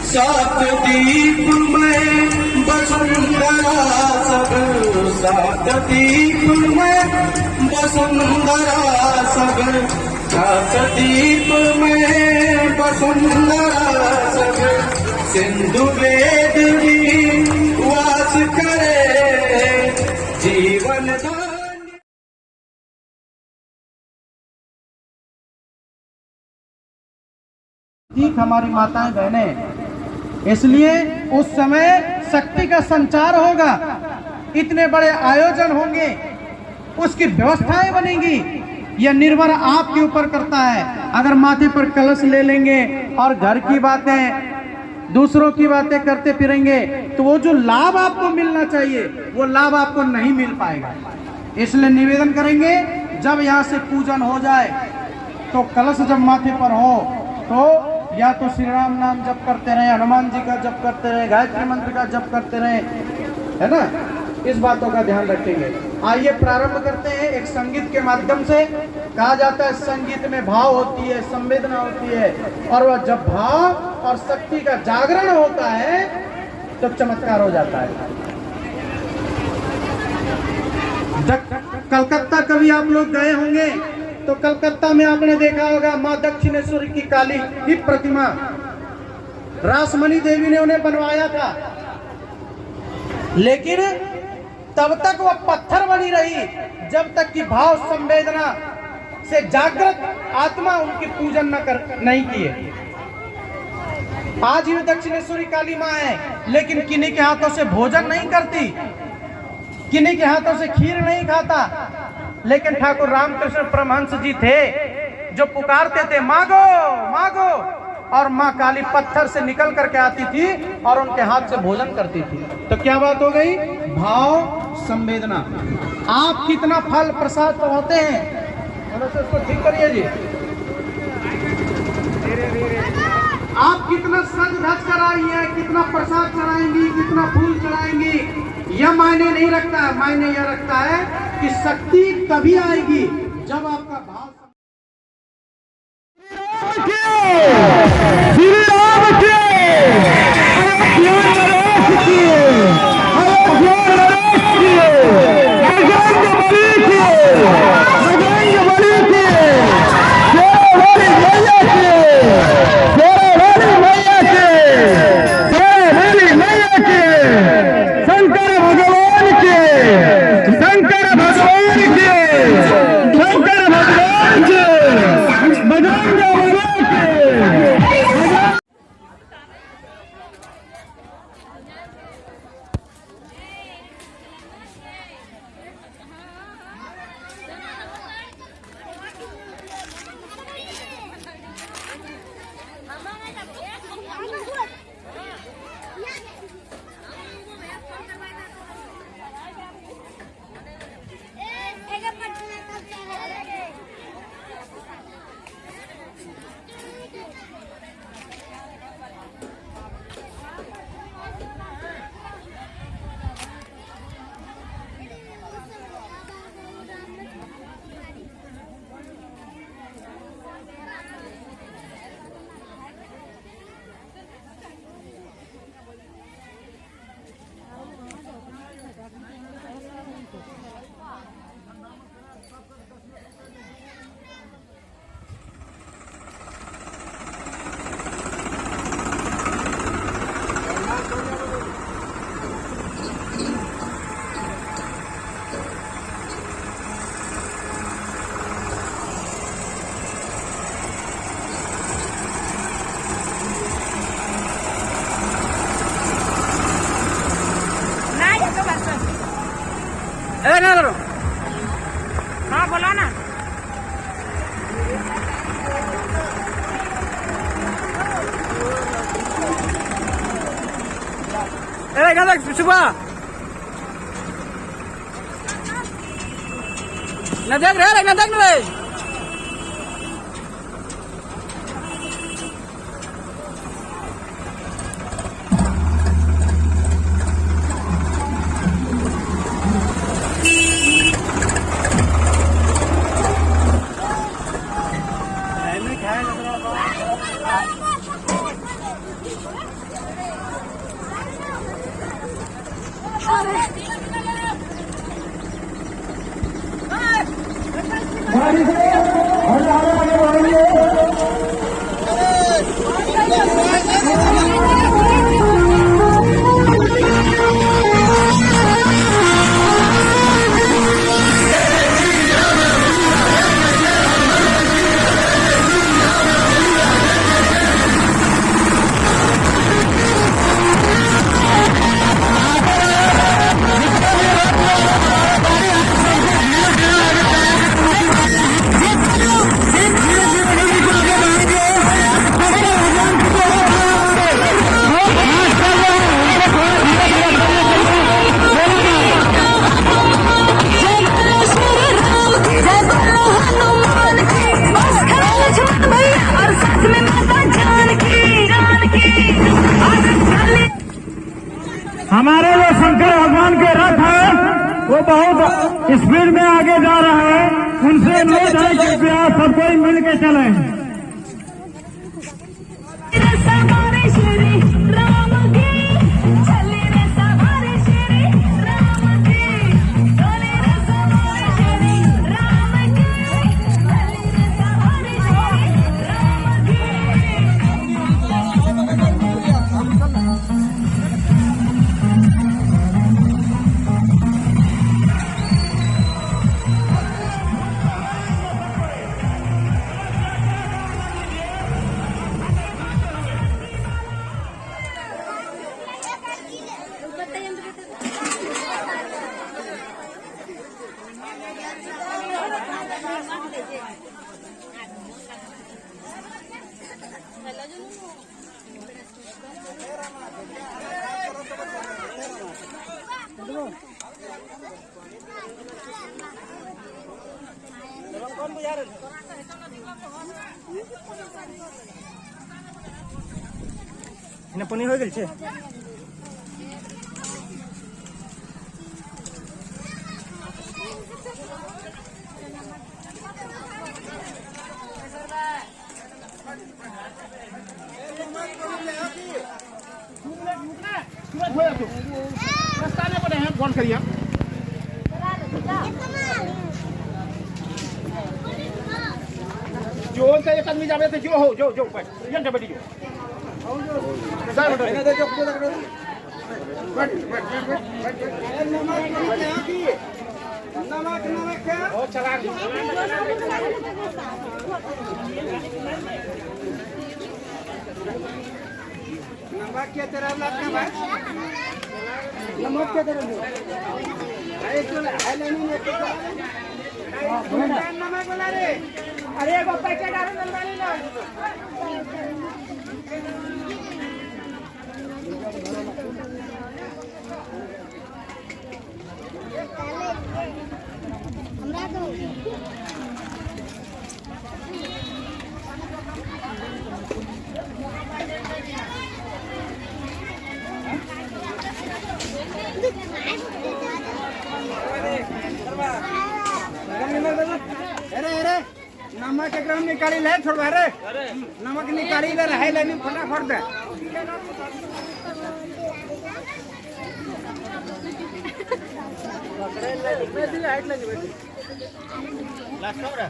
सात दीप में वसुंधरा सगर, सात दीप में वसुंधरा सगर, सात दीप में वसुंधरा सगर, सिंधु वेदनी वास करे जीवन दान। ठीक हमारी माताएं बहनें, इसलिए उस समय शक्ति का संचार होगा, इतने बड़े आयोजन होंगे, उसकी व्यवस्थाएं बनेंगी। यह निर्भर आपके ऊपर करता है। अगर माथे पर कलश ले लेंगे और घर की बातें, दूसरों की बातें करते फिरेंगे तो वो जो लाभ आपको मिलना चाहिए वो लाभ आपको नहीं मिल पाएगा। इसलिए निवेदन करेंगे, जब यहाँ से पूजन हो जाए तो कलश जब माथे पर हो तो या तो श्री राम नाम जप करते रहे, हनुमान जी का जप करते रहे, गायत्री मंत्र का जप करते रहे, है ना। इस बातों का ध्यान रखेंगे। आइए प्रारंभ करते हैं एक संगीत के माध्यम से। कहा जाता है संगीत में भाव होती है, संवेदना होती है, और वह जब भाव और शक्ति का जागरण होता है तो चमत्कार हो जाता है। कलकत्ता कभी आप लोग गए होंगे तो कलकत्ता में आपने देखा होगा मां दक्षिणेश्वरी की काली की प्रतिमा रासमणी देवी ने उन्हें बनवाया था, लेकिन तब तक वह पत्थर बनी रही जब तक कि भाव संवेदना से जागृत आत्मा उनकी पूजन नहीं किए। आज भी दक्षिणेश्वरी काली मां है, लेकिन किन्हीं के हाथों से भोजन नहीं करती, किन्हीं के हाथों से खीर नहीं खाता। लेकिन ठाकुर रामकृष्ण परमहंस जी थे जो पुकारते थे मांगो मांगो, और मां काली पत्थर से निकल करके आती थी और उनके हाथ से भोजन करती थी। तो क्या बात हो गई? भाव संवेदना। आप कितना फल प्रसाद पाते हैं, उसको ठीक करिए जी। आप कितना सज धज कर आई हैं, कितना प्रसाद चढ़ाएंगी, कितना फूल चढ़ाएंगी, यह मायने नहीं रखता है। मायने यह रखता है कि शक्ति तभी आएगी जब आपका भाव। ना करो। हाँ बोला ना। सुबह न देख रहे न देख रहे। गाड़ी से और आगे आगे बढ़ेंगे। हमारे जो शंकर भगवान के रथ है वो बहुत स्पीड में आगे जा रहा है, उनसे अनुरोध है कि कृपया सब कोई मिल के चलें। पनीर हो गई छे कौन करिए जो एक आदमी जावे तो जो हो जो जो ये जब दियो नमक क्या तेरा नमक क्या तेरा नमक बोला रे अरे वो पैकेट डालो नलवाली लो हमरा दो अरे अरे नमक एक ग्राम निकाली ले छोड़वा रे नमक निकाली ले रहे लेनी फटाफट दे लास्ट कब रे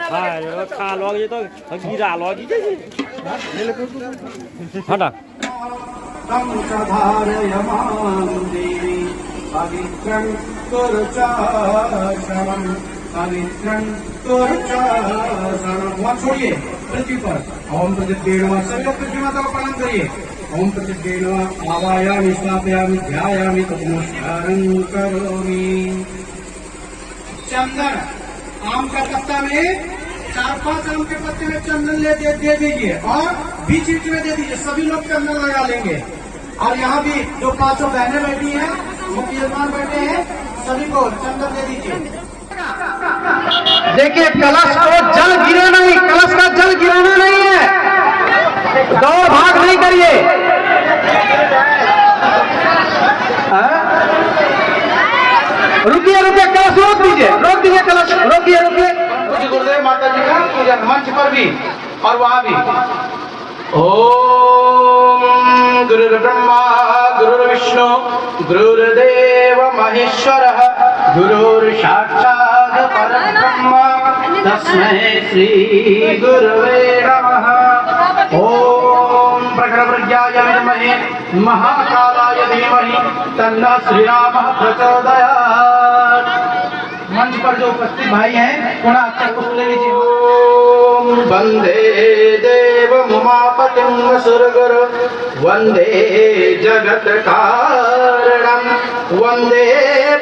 खा लो ये तो गिरा लो हटा धारयमां देवी पवित्रं कुरुचाशनं पवित्रं कुरुचाशनं। वहाँ छोड़िए पृथ्वी पर ओम प्रत्येक सभी लोग पृथ्वी माता को प्रणाम करिए। ओम प्रत्येक आवायामि स्थापयामि ध्यायामि नमस्कारं करोमि। चंदन आम का पत्ता में 4-5 आम के पत्ते में चंदन दे दीजिए और बीच बीच में दे दीजिए। सभी लोग चंदन लगा लेंगे। और यहाँ भी जो 5 बहनें बैठी हैं, मुख्य यजमान बैठे हैं, सभी को चंदन दे दीजिए। देखिए कलश को जल गिरे नहीं, कलश का जल गिराना नहीं है, दौड़ भाग नहीं करिए। रुकिए रुकिए, कलश रोक दीजिए, कलश रोकिए। गुरुदेव माता जी का पूजन मंच पर भी और वहाँ भी। ओम गुरुर्ब्रह्मा गुरुर्विष्णु गुरुर्देव महेश्वरः गुरुर्साक्षात् परब्रह्म तस्मै श्री गुरुवे नमः। ओम प्रखरप्रज्ञाय विद्महे महाकालाय धीमहि तन्नः श्रीरामः प्रचोदयात्। मंच पर जो उपस्थित भाई हैं थोड़ा अच्छा पुष्प ले लीजिए। ओम वंदे देव उमापतिं वसुरगुरु वंदे जगत कारणं वंदे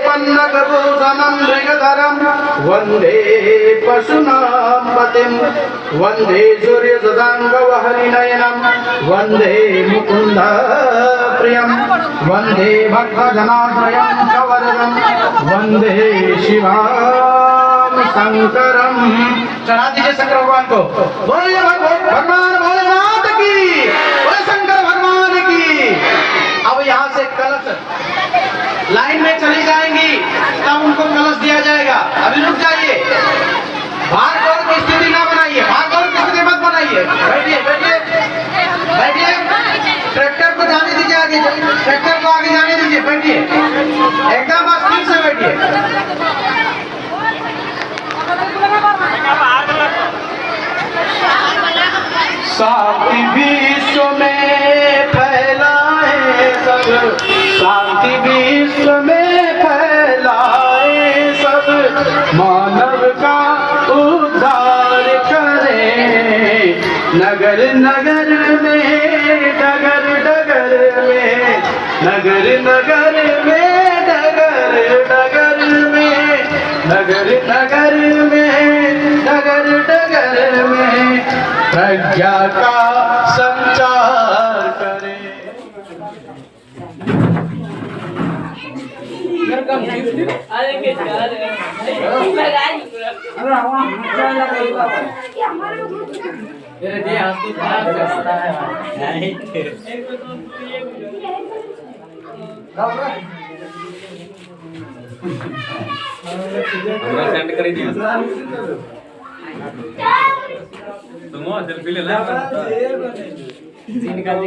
पन्नगभूषणं मृगधरं वंदे पशूनां पतिं वंदे सूर्यसदाङ्गवहरिनयनं वंदे मुकुन्द प्रियं वंदे भक्तजनाश्रयं कवरदं वंदे शिवां शंकरम। चढ़ा दीजिए शंकर भगवान को। बोलिए भगवान भोलेनाथ की, बोले शंकर भगवान की। अब यहाँ से कलश लाइन में चली जाएंगी तब उनको कलश दिया जाएगा। अभी रुक जाइए, भाग दौड़ की स्थिति ना बनाइए, भाग दौड़ की स्थिति मत बनाइए। बैठिए बैठिए बैठिए, ट्रैक्टर को जाने दीजिए आगे, ट्रैक्टर को आगे जाने दीजिए। बैठिए एकदम आस्तीन से बैठिए। शांति विश्व में फैलाए सब, शांति विश्व में फैलाए सब, मानव का उद्धार करें। नगर नगर में डगर डगर में, नगर नगर में डगर डगर में, नगर नगर में डगर डगर में प्रज्ञा का संचार करें। सेंड कर दिया तुम सेल्फी ले ला जी निकाल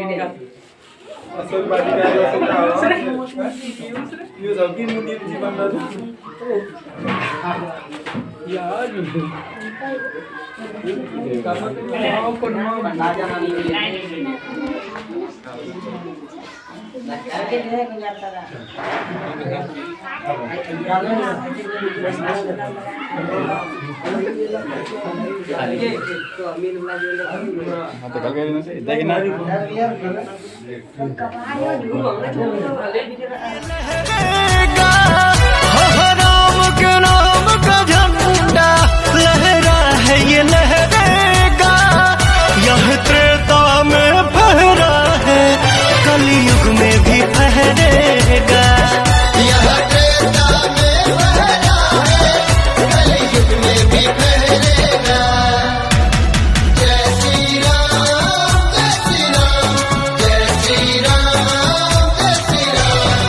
असल पार्टी का असल ये जल्दी मुंडी जी बंदा यार काम को ना बना जाना राम के नाम का झंडा लहरा है, ये लहरेगा। यह त्रेता में फहरा है, कलयुग में भी फहरेगा। यह त्रेता में फहरा है, कलयुग में भी फहरेगा। जय श्री राम जय श्री राम जय श्री राम जय श्री राम।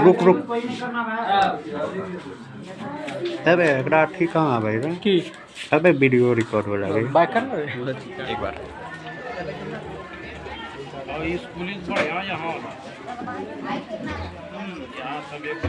रुक रुक अबे एकरा ठीक कहाँ भाई रे की अबे वीडियो रिकॉर्ड हो रहा है बाय कर एक बार और ये स्कूलिंग थोड़ा यहाँ यहाँ सब एक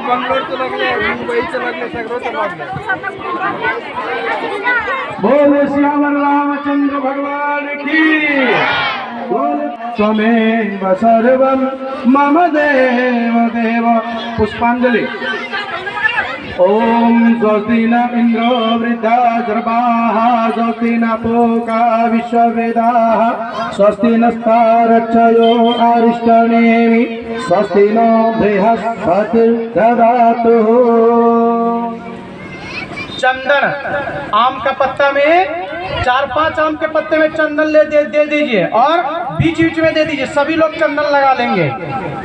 बंगलोरचं लागलं मुंबईचं लागलं सगळं लागलं बोले श्यामर रामचंद्र भगवान की बोले त्वमेव सर्वं मम देव देव पुष्पांजलि ओम स्वस्ति न इंद्रो वृद्धाश्रवाः स्वस्ति न पूषा विश्ववेदाः स्वस्ति नस्तारक्षयो अरिष्टनेमि स्वस्ति नो बृहस्पतिर्ददातु। चंदन आम का पत्ता में 4-5 आम के पत्ते में चंदन दे दीजिए और बीच बीच में दे दीजिए, सभी लोग चंदन लगा लेंगे।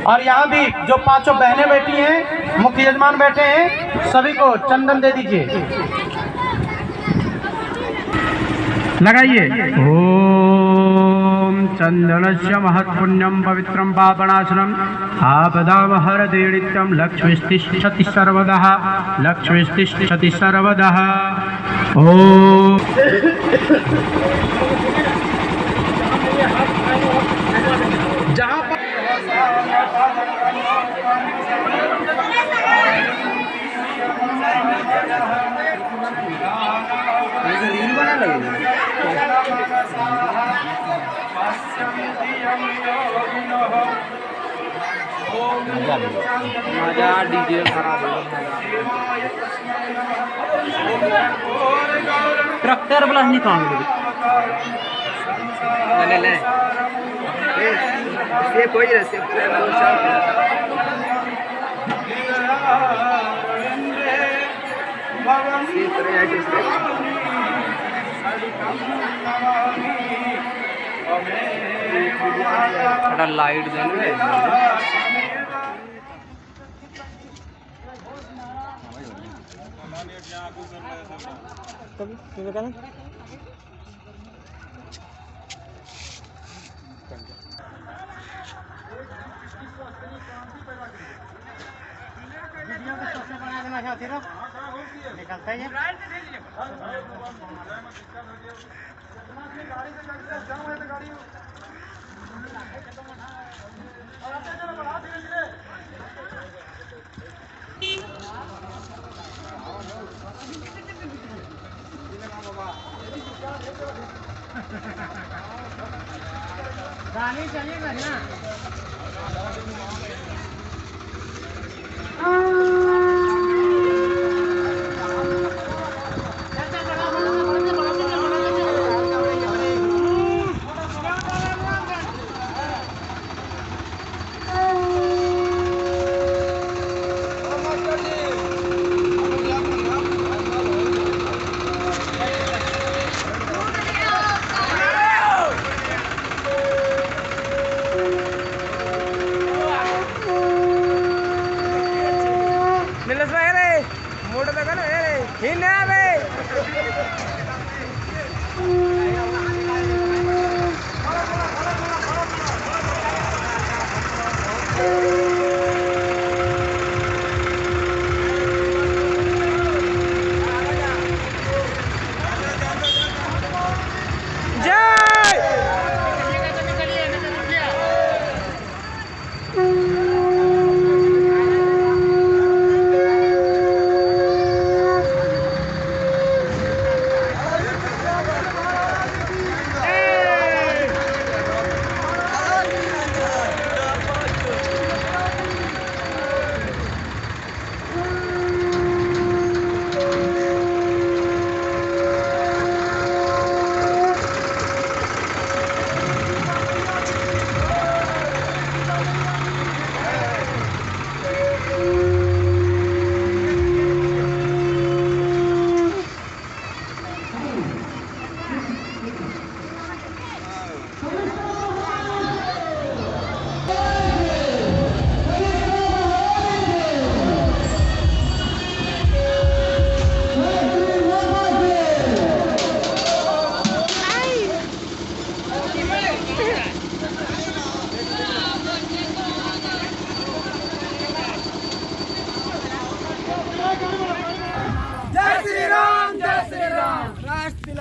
और यहाँ भी जो 5 बहनें बैठी हैं, मुख्य यजमान बैठे हैं, सभी को चंदन दे दीजिए, लगाइए। ओम चंदनस्य महत्पुण्यम पवित्रम पापनाशनम आपदाम हरति नित्यं लक्ष्मीस्तिष्ठति सर्वदा लक्ष्मीस्तिष्ठति सर्वदा। ओम जहाँ पर रील बना लगेगी मजा डीजे खराब ट्रैक्टर वाला नहीं काम ले ले ये कोई रस्ते थोड़ा लाइट देने निकलता है गाड़ी चलेगा ना।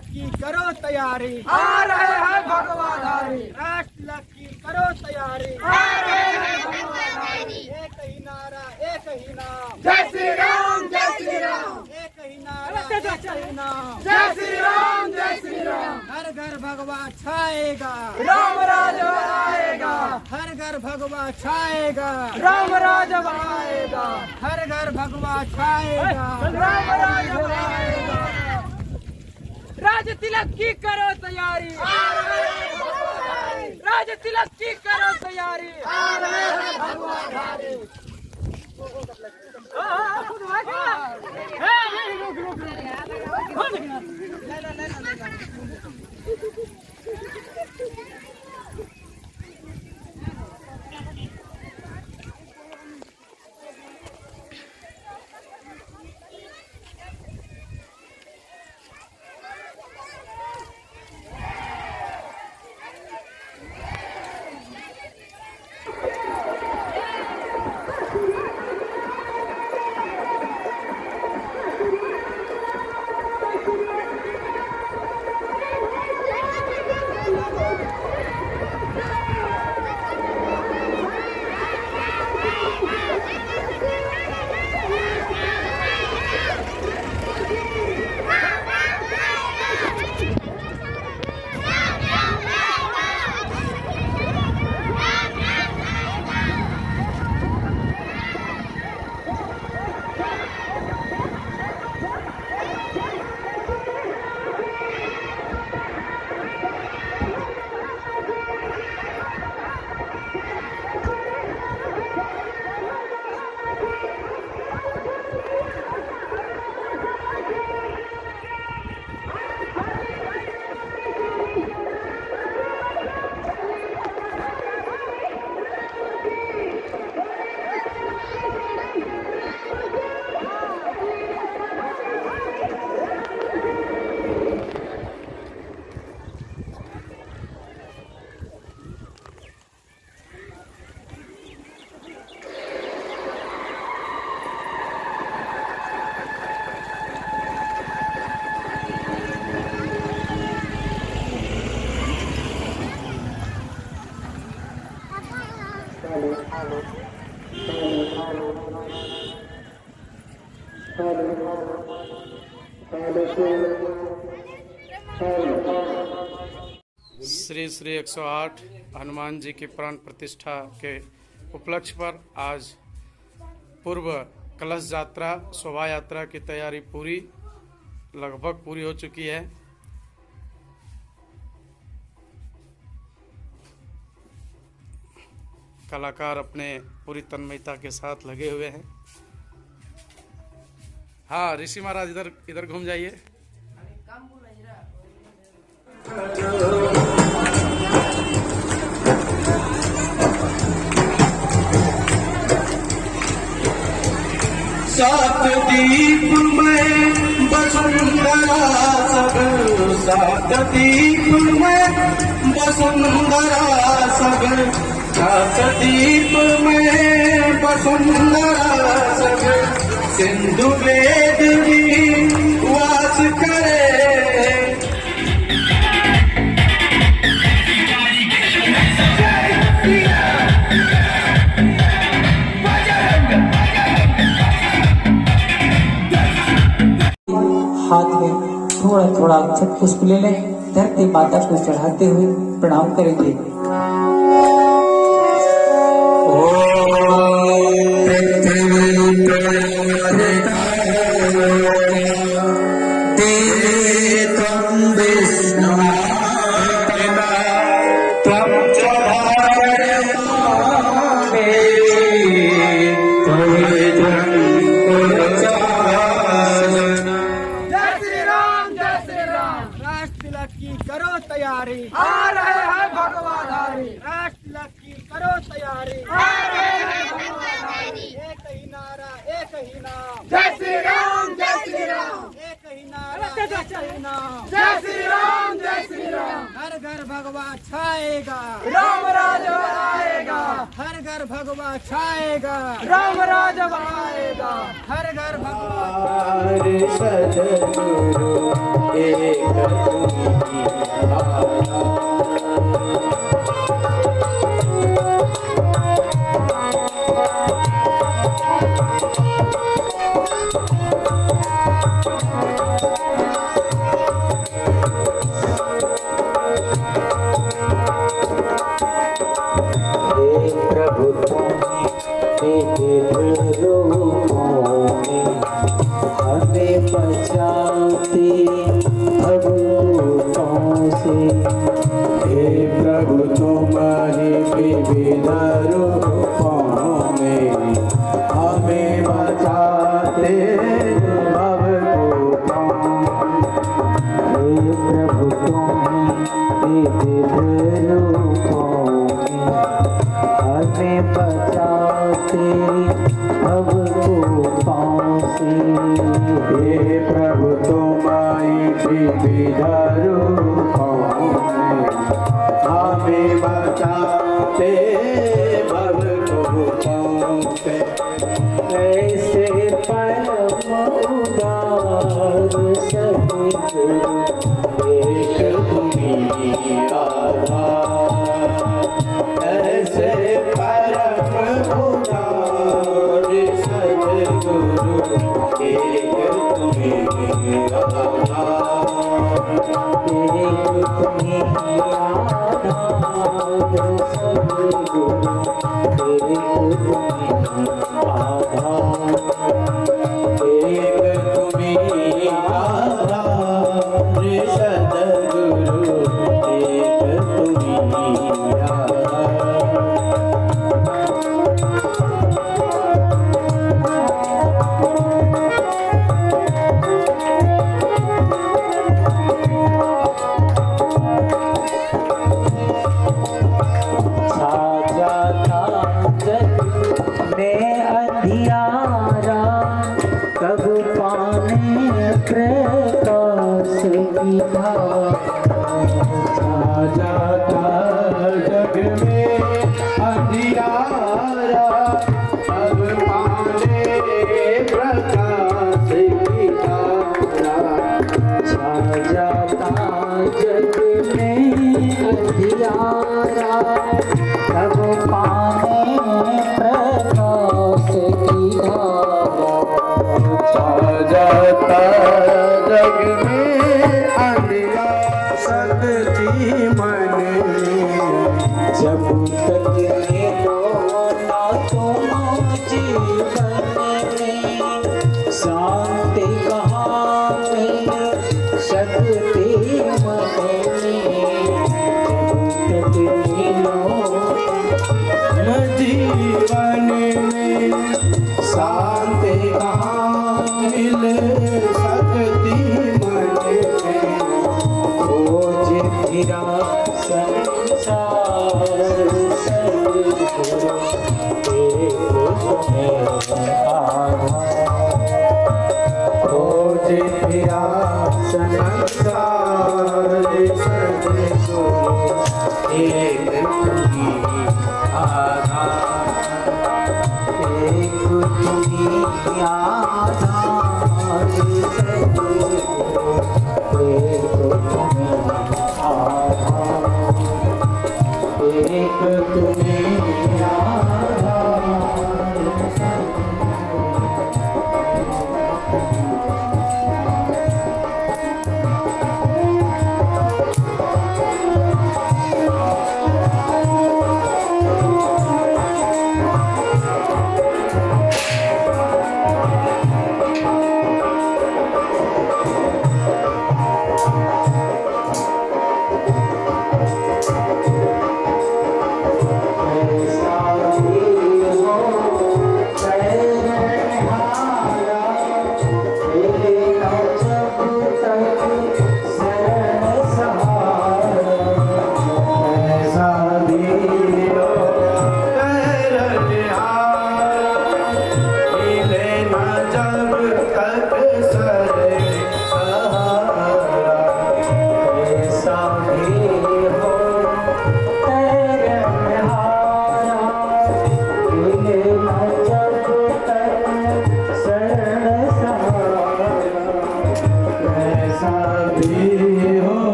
तिलक की करो तैयारी, आ रहे हैं भगवाधारी। राष्ट्र तिलक की करो तैयारी, आ रहे हैं भगवाधारी। एक ही नारा, एक ही नाम, जय श्री राम, जय श्री राम। एक ही नारा, एक ही नाम, जय श्री राम, जय श्री राम। हर घर भगवा छाएगा, राम राज आएगा। हर घर भगवा छाएगा, राम राज आएगा। हर घर भगवा छाएगा, राम राज आएगा। राज तिलक की करो तैयारी, राज तिलक की करो तैयारी। श्री श्री 108 हनुमान जी की प्राण प्रतिष्ठा के उपलक्ष्य पर आज पूर्व कलश यात्रा शोभा यात्रा की तैयारी लगभग पूरी हो चुकी है। कलाकार अपने पूरी तन्मयता के साथ लगे हुए हैं। हाँ ऋषि महाराज इधर घूम जाइए। सात दीप में वसुंधरा सब, सात दीप में वसुंधरा सब, सात दीप में वसुंधरा सब, सिंधु वेद भी वास करे। हाथ में थोड़ा थोड़ा अक्षत पुष्प ले लें, धरती माता को चढ़ाते हुए प्रणाम करेंगे। करो तैयारी, आ रहे हैं भगवाधारी। राष्ट्र तिलक की करो तैयारी, आ रहे हैं भगवाधारी। एक ही नारा, एक ही नाम, जय श्री राम, जय श्री राम। एक ही नारा, एक ही नाम, जय श्री राम, जय श्री राम। हर घर भगवा छाएगा, राम राज आएगा। हर घर भगवा छाएगा, राम राज आएगा। हर घर भगवा सद्गुरु एक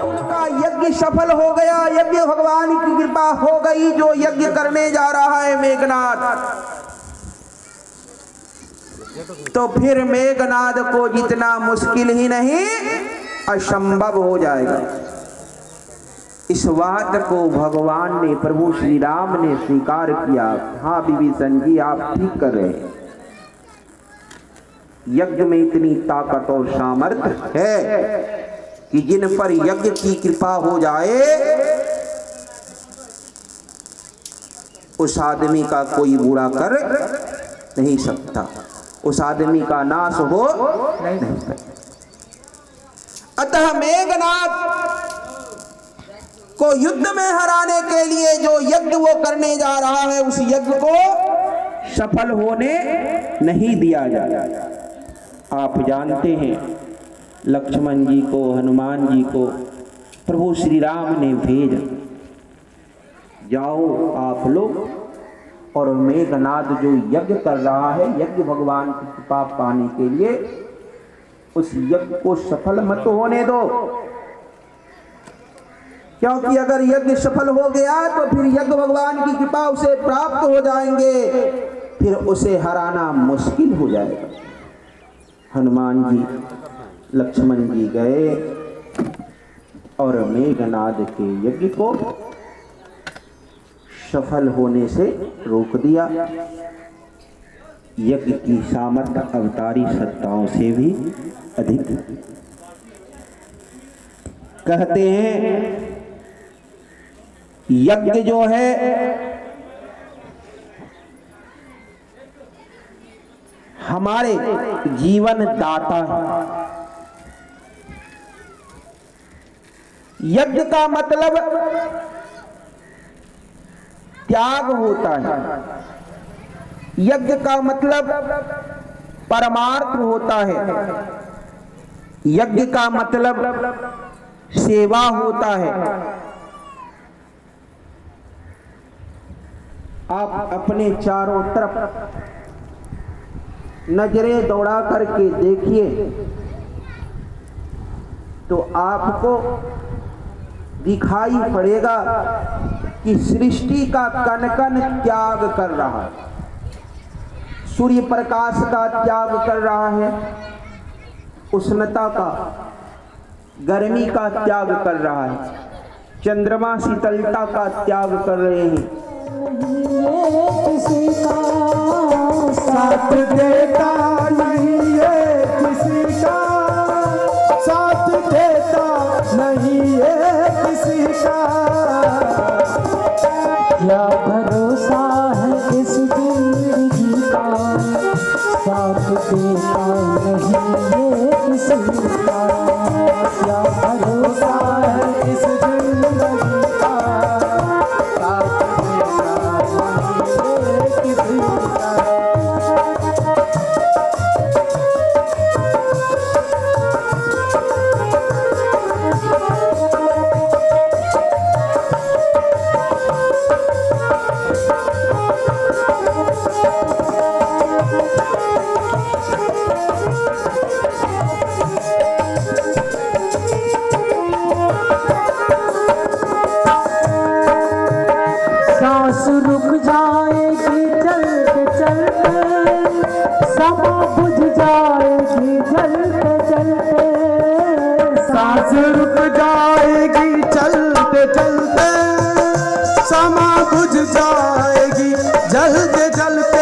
उनका यज्ञ सफल हो गया, यज्ञ भगवान की कृपा हो गई। जो यज्ञ करने जा रहा है मेघनाद, तो फिर मेघनाद को जितना मुश्किल ही नहीं असंभव हो जाएगा। इस बात को भगवान ने, प्रभु श्री राम ने स्वीकार किया। हाँ विभीषण जी, आप ठीक कर रहे हैं। यज्ञ में इतनी ताकत और सामर्थ्य है कि जिन पर यज्ञ की कृपा हो जाए उस आदमी का कोई बुरा कर नहीं सकता, उस आदमी का नाश हो नहीं सकता। अतः मेघनाद को युद्ध में हराने के लिए जो यज्ञ वो करने जा रहा है, उस यज्ञ को सफल होने नहीं दिया जाएगा। आप जानते हैं, लक्ष्मण जी को, हनुमान जी को प्रभु श्री राम ने भेजा, जाओ आप लोग और मेघनाद जो यज्ञ कर रहा है, यज्ञ भगवान की कृपा पाने के लिए, उस यज्ञ को सफल मत होने दो। क्योंकि अगर यज्ञ सफल हो गया तो फिर यज्ञ भगवान की कृपा उसे प्राप्त हो जाएंगे, फिर उसे हराना मुश्किल हो जाएगा। हनुमान जी, लक्ष्मण जी गए और मेघनाद के यज्ञ को सफल होने से रोक दिया। यज्ञ की सामर्थ्य अवतारी सत्ताओं से भी अधिक। कहते हैं यज्ञ जो है हमारे जीवन दाता है। यज्ञ का मतलब त्याग होता है, यज्ञ का मतलब परमार्थ होता है, यज्ञ का मतलब सेवा होता है। आप अपने चारों तरफ नजरें दौड़ा करके देखिए तो आपको दिखाई पड़ेगा कि सृष्टि का कण कण त्याग कर रहा है, सूर्य प्रकाश का त्याग कर रहा है, उष्णता का, गर्मी का त्याग कर रहा है, चंद्रमा शीतलता का त्याग कर रहे हैं। किसी का साथ देता नहीं है, किसी का साथ देता नहीं है, किसी का क्या भरोसा है इस जिंदगी का, साथ देता नहीं है किसी का, क्या भरोसा है इस जिंदगी का, साथ सांस रुक जाएगी चलते चलते, समा बुझ जाएगी जलते जलते, सांस रुक जाएगी चलते चलते, समा बुझ जाएगी जलते जलते,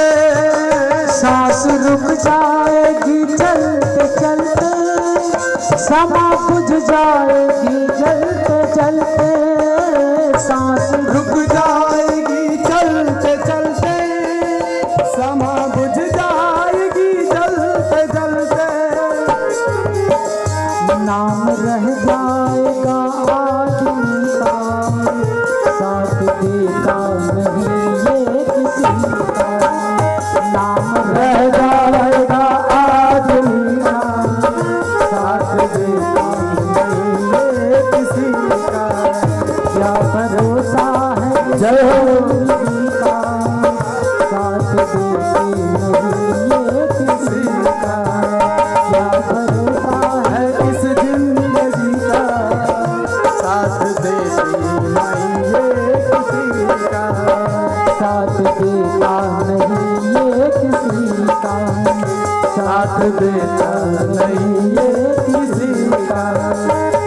सांस रुक जाएगी चलते चलते, समा बुझ जाएगी जलते जलते, सांस रुक जाएगी चलते चलते, समा बुझ जाएगी जलते जलते, नाम रह जाएगा आदमी का, साथ देता नहीं ये किसी का, नाम रह जाएगा आदमी नहीं ये किसी का,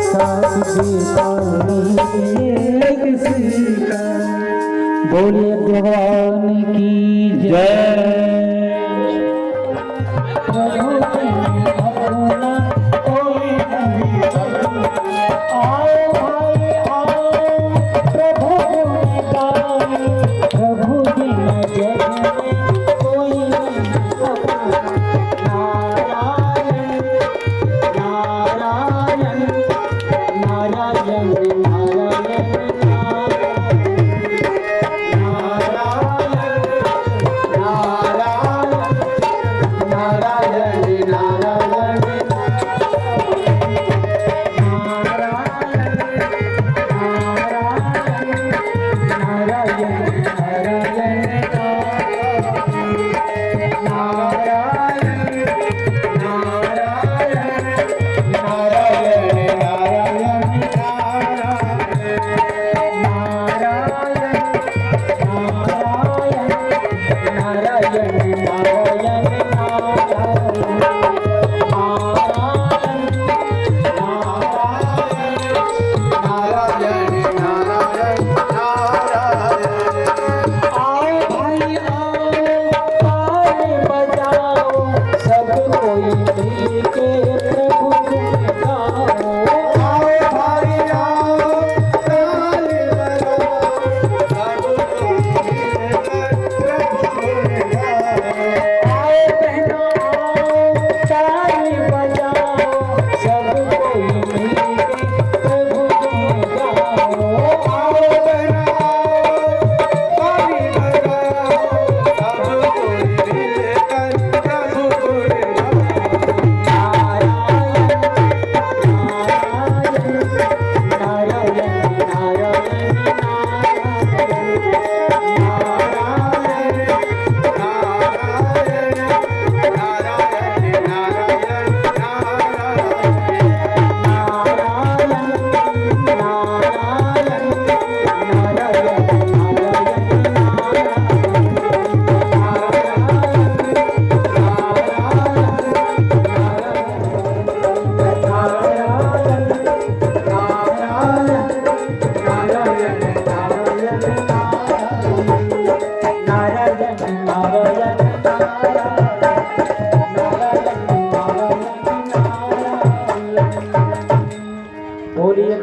साथ देता नहीं ये किसी का। बोलिए भगवान की जय।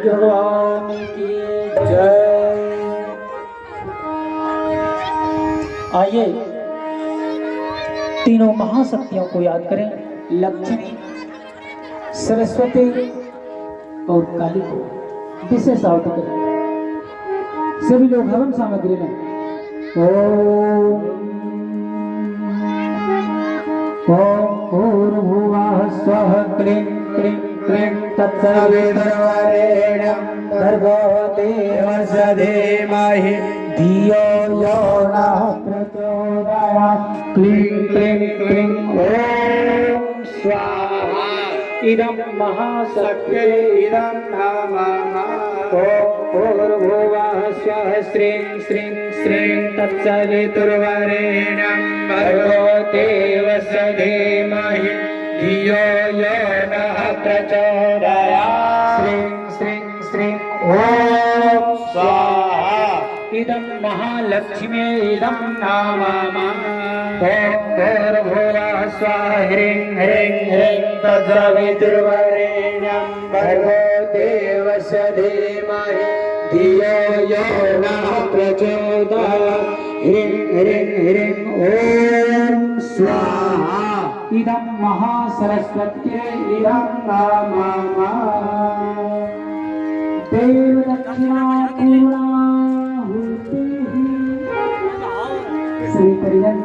भगवान की जय। आइए तीनों महाशक्तियों को याद करें, लक्ष्मी, सरस्वती और काली को विशेष आहुति करें। सभी लोग हवन सामग्री लें। ओम भूर्भुवः स्वः क्लीं क्लीं क्लीं तत्सवितुर्वरेण्यं भर्गो देवस्य धीमहि धियो यो नः प्रचोदयात्। क्लीं क्लीं क्लीं ओम स्वाहा। इदं महाशक्त्यै इदं नमः। भूर्भुवः स्वः श्रीं श्रीं श्रीं तत्सवितुर्वरेण्यं भर्गो देवस्य धीमहि धियो यो नः प्रचोदयात्। श्रीं श्रीं श्रीं ओम स्वाहा। इदं महालक्ष्मी इदं नमः। भूर्भुवः स्वः ह्रीं ह्रीं ह्रीं तत्सवितुर्वरेण्यं भर्गो देवस्य धीमहि धियो यो नः प्रचोदयात्। ह्रीं ह्रीं ह्रीं ओम स्वाहा। इदं महासरस्वत्यै इदं नमः। देव दक्षिणा पूर्णाहुतिः। श्री परिजन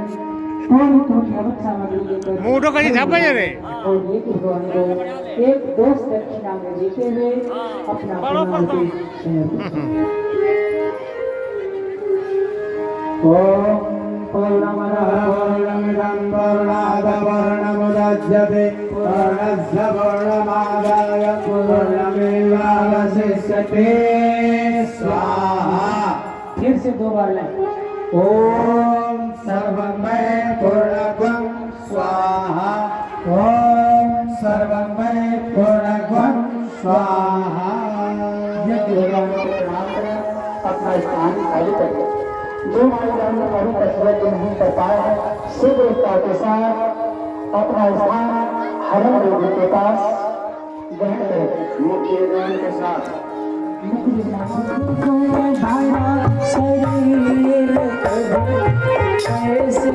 कौन थोड़ी हवन सामग्री लेकर मोटो कहीं छापा जा रहे और एक भगवान को एक दोस्त दक्षिणा में देते हुए अपना ओम पूर्णमदः पूर्णमिदं पूर्णात् पूर्णमुदच्यते पूर्णस्य पूर्णमादाय पूर्णमेवावशिष्यते। स्वाहा। फिर से 2 बार लें। ओम सर्वमय पूर्णत्वं स्वाहा। ओम स्वाहा। यज्ञ भगवान को प्रणाम करें, अपना स्थान खाली करें। जो भाई बहन अभी तक यज्ञ नहीं कर पाए हैं, शीघ्रता के साथ अपना स्थान हरण देवी के पास ग्रहण करें। मुख्य ग्रहण के साथ शरीर कैसे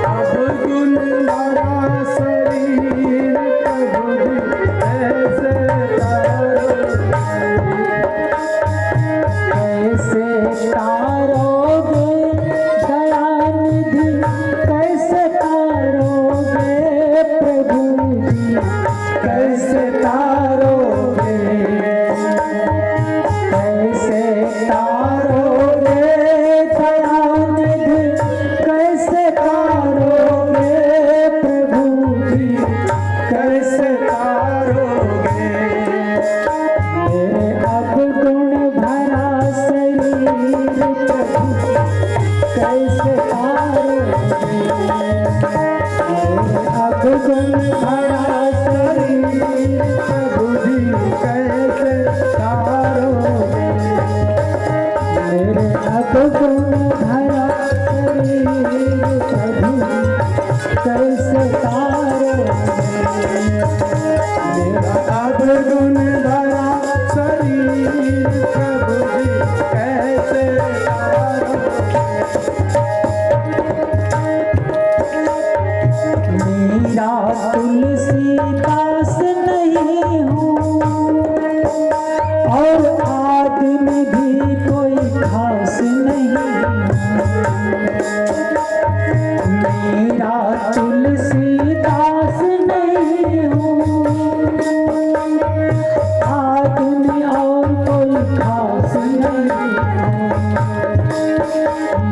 अब गुण भरा शरीर कैसे तारोगे दयानिधि, कैसे तारोगे प्रभु जी, कैसे तारोगे, कैसे तारोगे दयानिधि, कैसे तारोगे प्रभु जी, कैसे तारोगे। मेरे अब गुण भरा शरीर प्रभु कैसे तारोगे, मेरे अब गुण भरा शरीर प्रभु जी कैसे तारोगे, मेरे अब गुण भरा शरीर प्रभु कैसे तारोगे, मेरा अब गुण भरा शरीर प्रभु जी कैसे मेरा तुलसीदास नहीं हूँ और आदमी भी कोई खास नहीं, मेरा तुलसीदास नहीं हूँ, आदमी और कोई खास नहीं,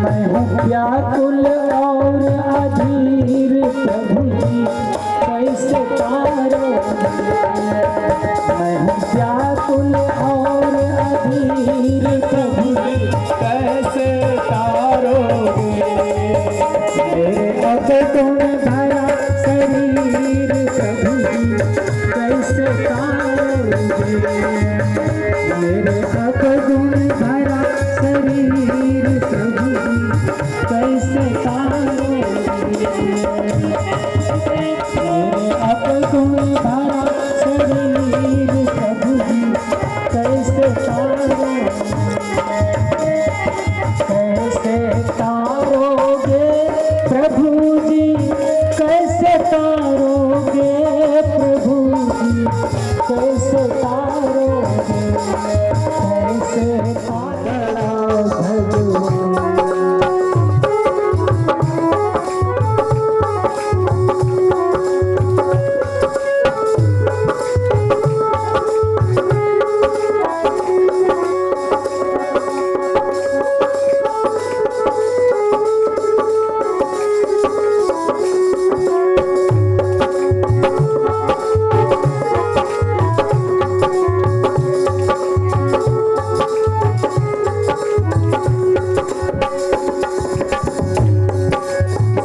मैं हूँ व्याकुल और अधीर प्रभु जी कैसे तारोगे, मैं हूँ व्याकुल और अधीर प्रभु जी कैसे तारोगे। मेरे अब गुण भरा शरीर प्रभु जी कैसे तारोगे, मेरे अब गुण भरा शरीर प्रभु जी कैसे तारोगे, मेरे अब गुण भरा शरीर प्रभु जी कैसे तारोगे, कैसे तारोगे प्रभु जी, कैसे तारोगे प्रभु जी, कैसे तारोगे, कैसे तारा भगवान।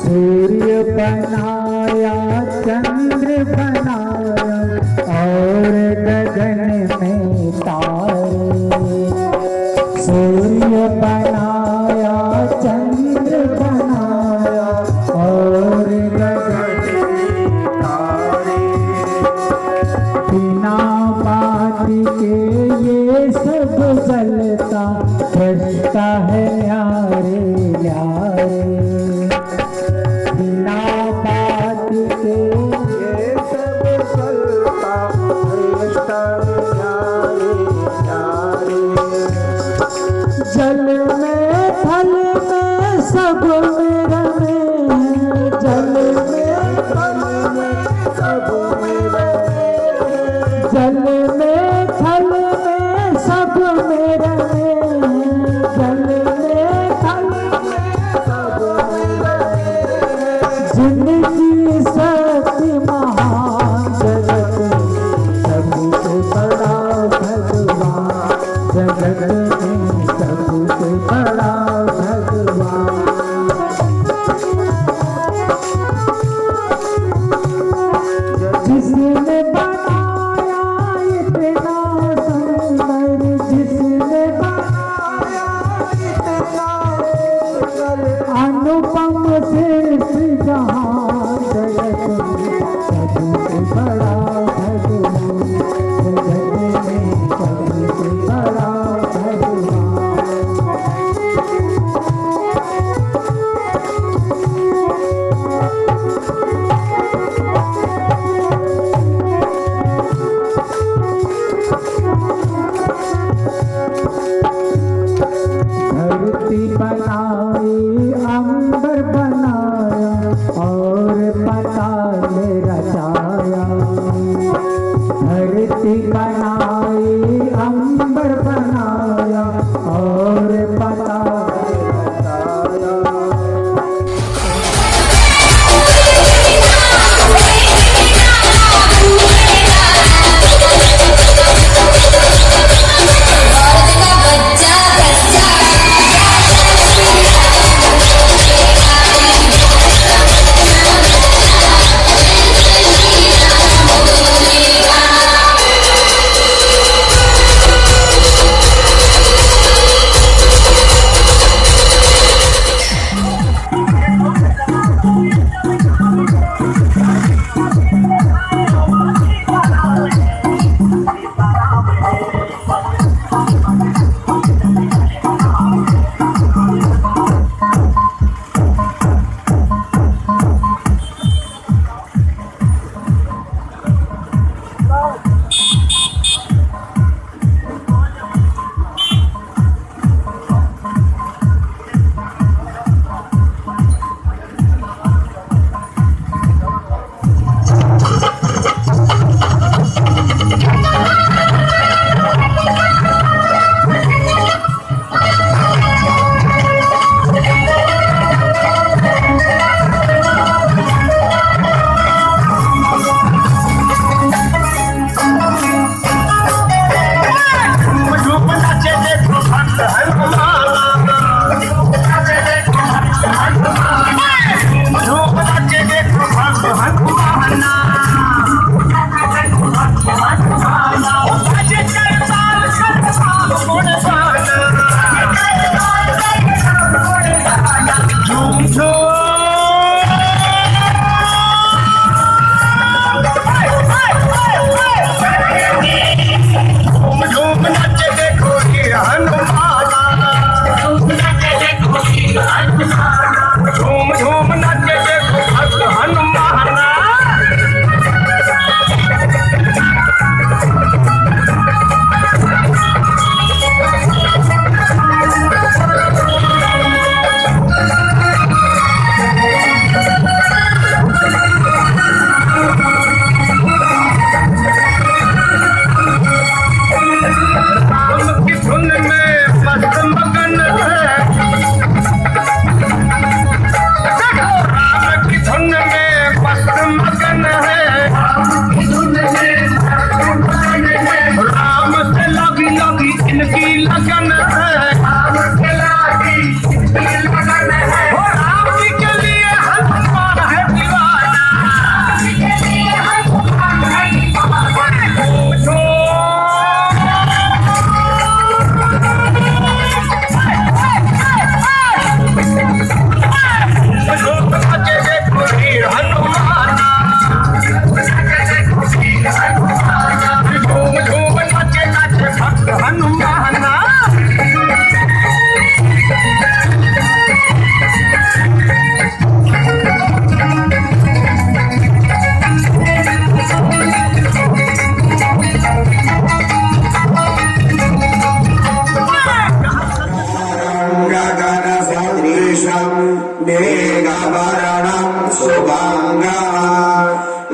सूर्य बनाया, चंद्र बनाया और गगन में तारे, सूर्य बनाया, चंद्र बनाया और गगन में तारे, बिना बात के ये सब जलता बजता है न्यारे न्यारे, बिना बात के ये सब चलता बजता न्यारे न्यारे, जल में थल में सब मेरा में, जल में थल में सब मेरा में, जल में थल में सब मेरा में, जल में थल में सब मेरा में, जिनकी शक्ति महान जगत सबसे बड़ा भगवान, जगत में सबसे बड़ा भगवान। और पाताल रचाया, धरती बनाई अंबर बनाया और पाताल रचाया।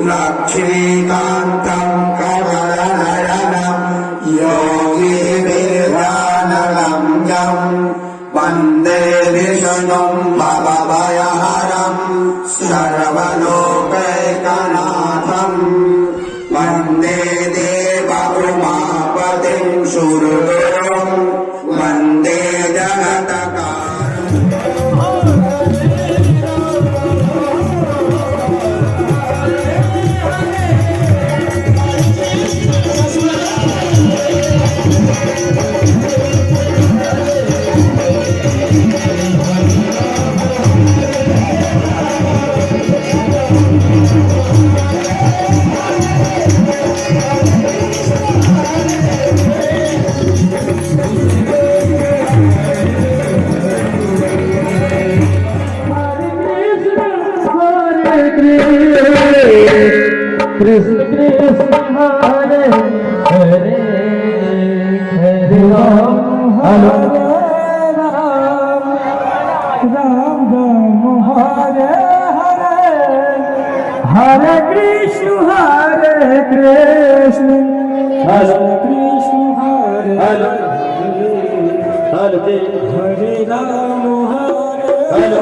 लक्ष्मीकान्तं कमलनयनं योगिभिर्ध्यानगम्यं वन्दे विष्णुं भवभयहरं सर्वलोकैकनाथं वन्दे देवउमापतिं सुरगुरुं वन्दे जगत्कारणं। कृष्ण कृष्ण हरे हरे हरे राम हरे राम राम राम हरे हरे हरे कृष्ण हरे कृष्ण हरे हरे राम हरे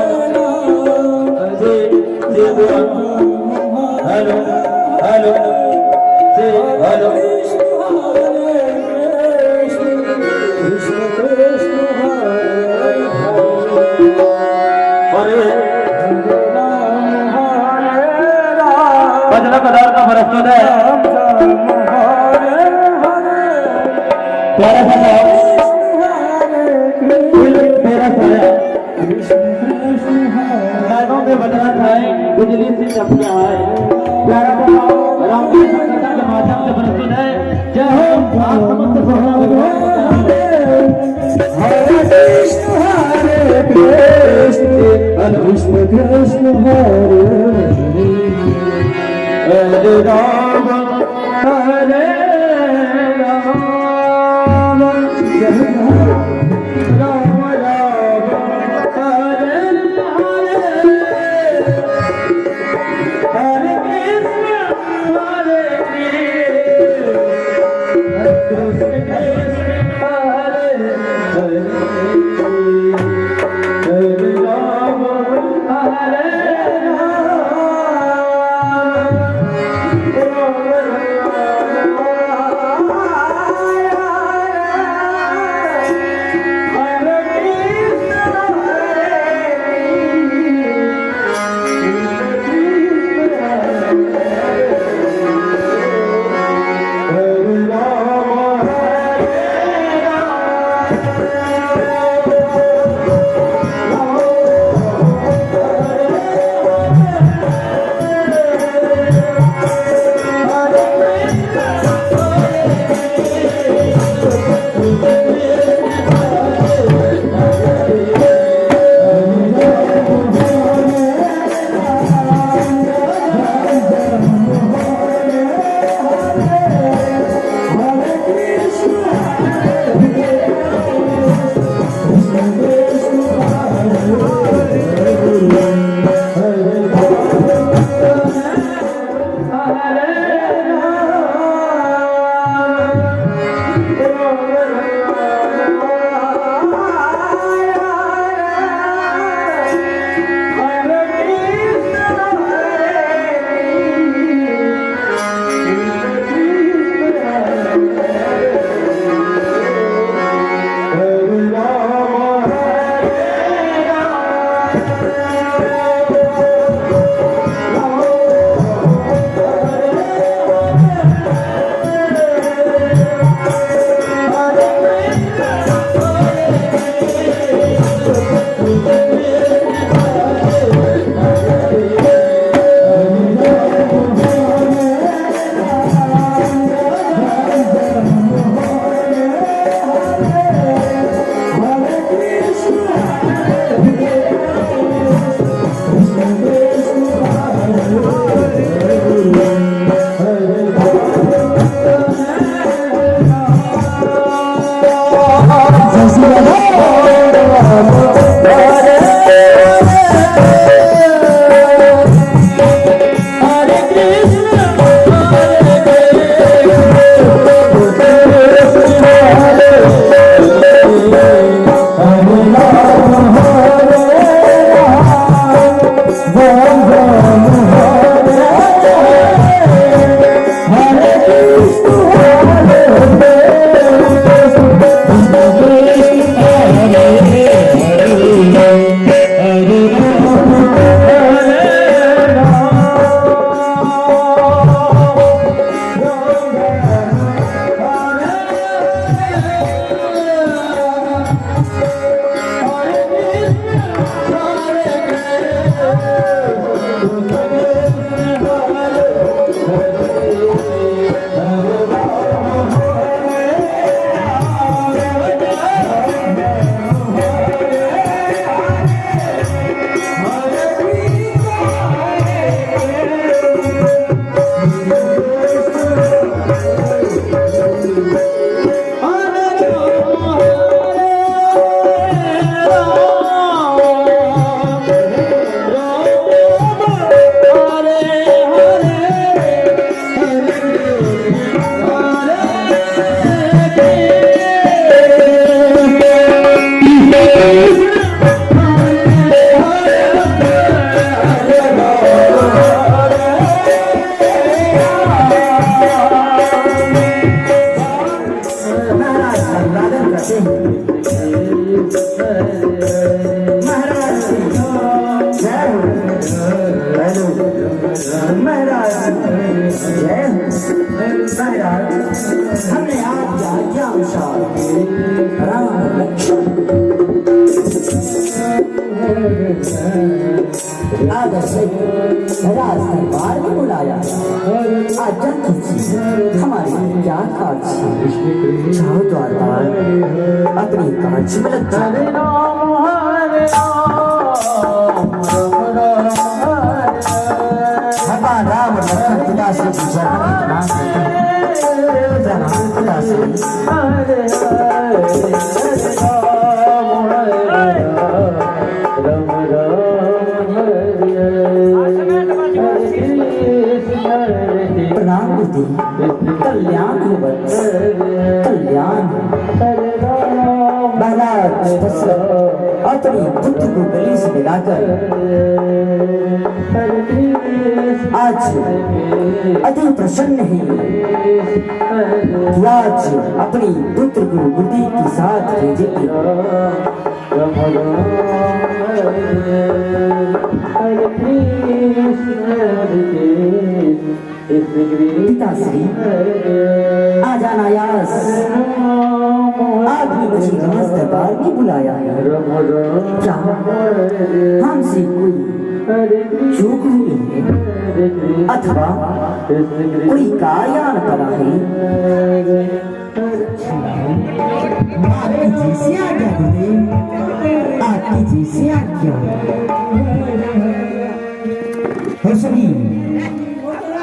भजन पदार्थ का प्रस्तुत है प्यारा सा गायों में बजना खाए बिजली से चपकियां आए प्यारा सा राम के माध्यम से प्रस्तुत है जय हो आप समस्त हरे कृष्ण हरे कृष्ण कृष्ण हरे राम हरे राम राम राम हरे हरे कृष्ण हरे कृष्ण हरे राम हरे राम महाराज हमने आपकी आज्ञा अनुसार राम लक्ष्मण आदर से राज दरबार में बुलाया। आज्ञा कीजिए, हमारी क्या कार्य जाओ द्वार पर अपनी कार्य में लग भगवान राम लक्ष्मण पिता से पूछा पिता से प्रणाम बुद्धि कल्याण कल्याण महाराज अपनी पुत्र को गली से मिलाकर आज अति प्रसन्न है कि आज अपनी पुत्र को बुद्धि के साथ भेजेंगे। पिताश्री आज अनायास आपने मुझे राज दरबार में बुलाया है। क्या हमसे कोई चूक हुई है अथवा कोई कार्यान पड़ा है? आपकी जैसी आज्ञा गुरुदेव, आपकी जैसी आज्ञा। और सभी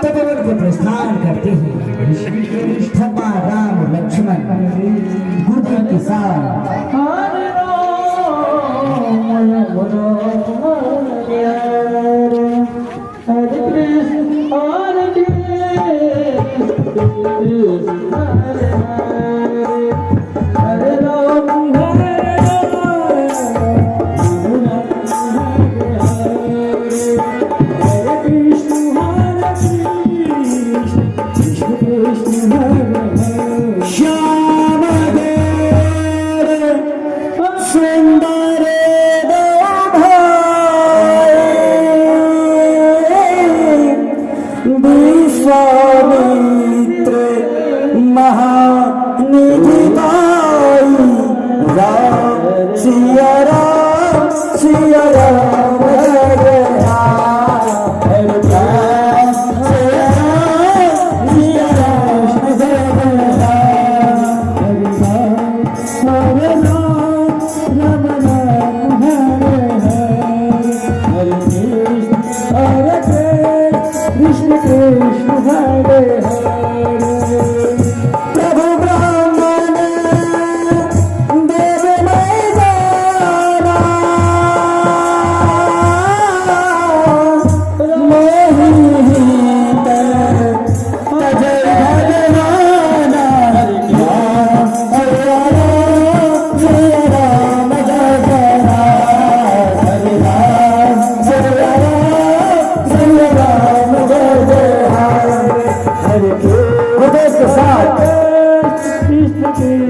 तपोवन को प्रस्थान करते हैं। भगवान राम लक्ष्मण गुरुदेव के साथ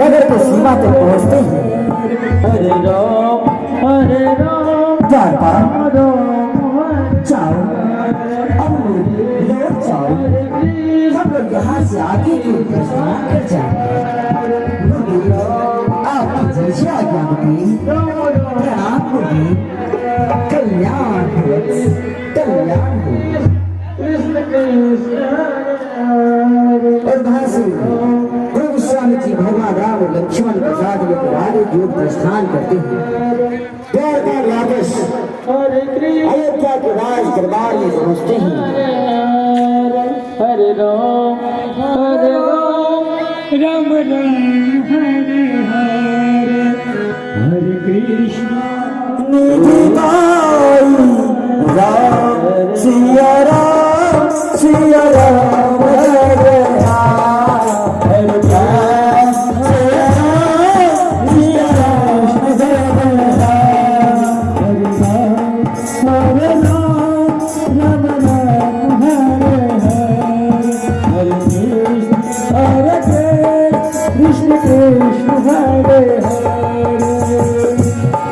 नगर के सीमा तक पहुंचते हैं। द्वार पर जाओ, अब लौट जाओ, हम लोग यहाँ से आगे की प्रस्थान कर जाएंगे। आपकी जैसी आज्ञा होगी, प्रणाम होगी, कल्याण हो, कल्याण हो। और वहाँ से स्वामी जी भगवान राम लक्ष्मण के साथ लेकर आगे योग प्रस्थान करते हैं। द्वारका वापस अयोध्या के राज दरबार में पहुंचते हैं। हरे राम राम राम हरे हरे हरे कृष्ण राम सिया राम सिया राम हरे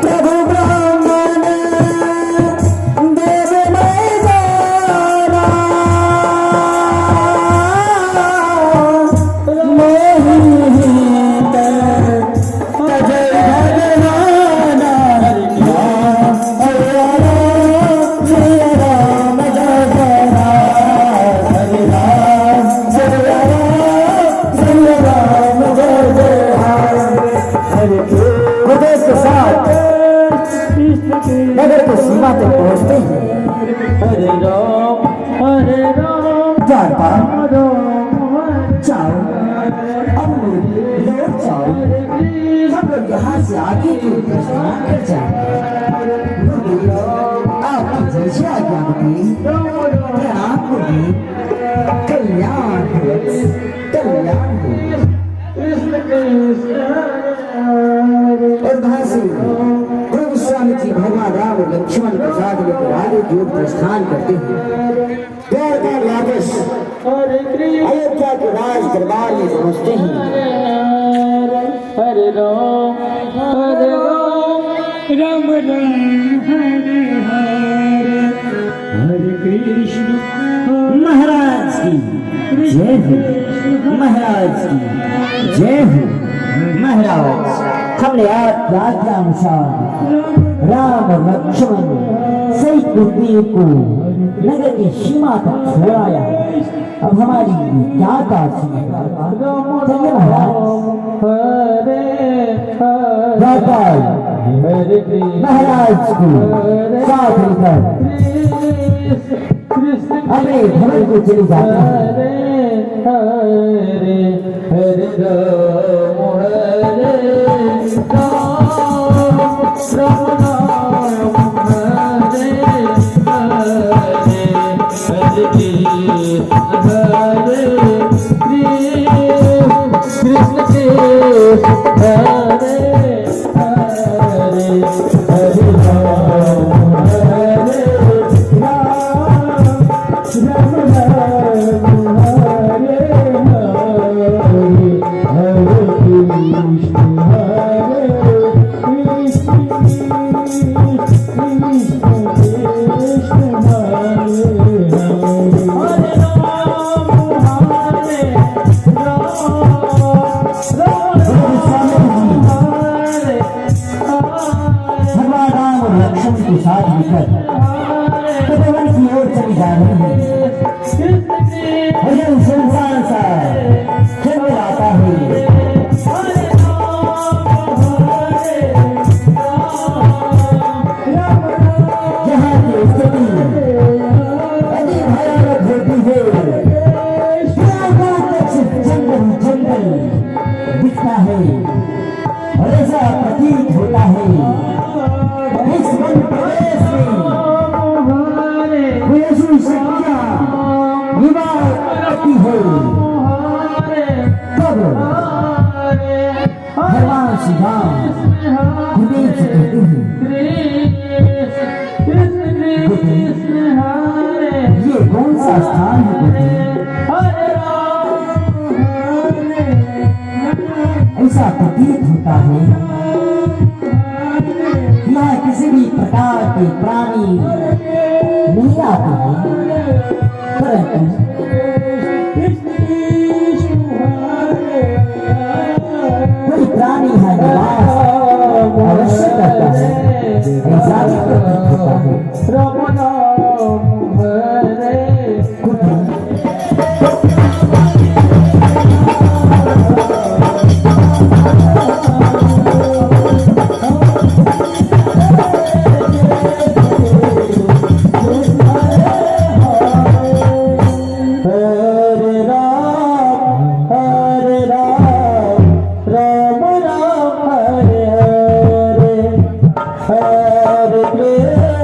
प्रभु ब्राह्मण देव मैदाना द्वारका जाओ, अब लौट जाओ, हम लोग यहाँ से आगे की ओर प्रस्थान कर जाएंगे। आपकी जैसे आज्ञा होगी मैं आपको भी कल्याण हो, कल्याण हो। और वहां से गुरु गोस्वामी जी भगवान राम और लक्ष्मण के साथ लेकर आगे की ओर प्रस्थान करते हैं। द्वारका वापस अयोध्या के राज दरबार में पहुंचते हैं। हरे राम राम राम हरे हरे हरे कृष्ण। महाराज की जय हो, महाराज की जय हो। महाराज हमने आप आज्ञा अनुसार राम और लक्ष्मण सही कुलदेव को नगर की सीमा तक छोड़ाया। अब हमारी क्या काज है महाराज। महाराज को साथ लेकर अपने भवन को चले जाते हैं। हरे हरे राम हरे राम राम हरे हरे हरे कृष्ण कृष्ण हरे हरे हरे राम हरे राम राम हरे हरे कृष्ण हरे कृष्ण भगवान राम और लक्ष्मण के साथ मिलकर भवन की ओर चली जा रही है। भजन सुनसान सा चल आता है। जहाँ की स्थिति अति भयानक होती है। जंगल जंगल दिखता है और ऐसा प्रतीत होता है इस वन प्रदेश में कोई ऐसी शक्तियाँ विवाह करती है। तब भगवान श्री राम गुरुदेव से कहते हैं ये कौन सा स्थान है गुरुदेव। ऐसा प्रतीत होता है यहाँ किसी भी प्रकार के प्राणी नहीं आते हैं, परंतु कोई प्राणी है निवास अवश्य करता है। ऐसा भी प्रतीत होता है। राम नाम हरे Hare Krishna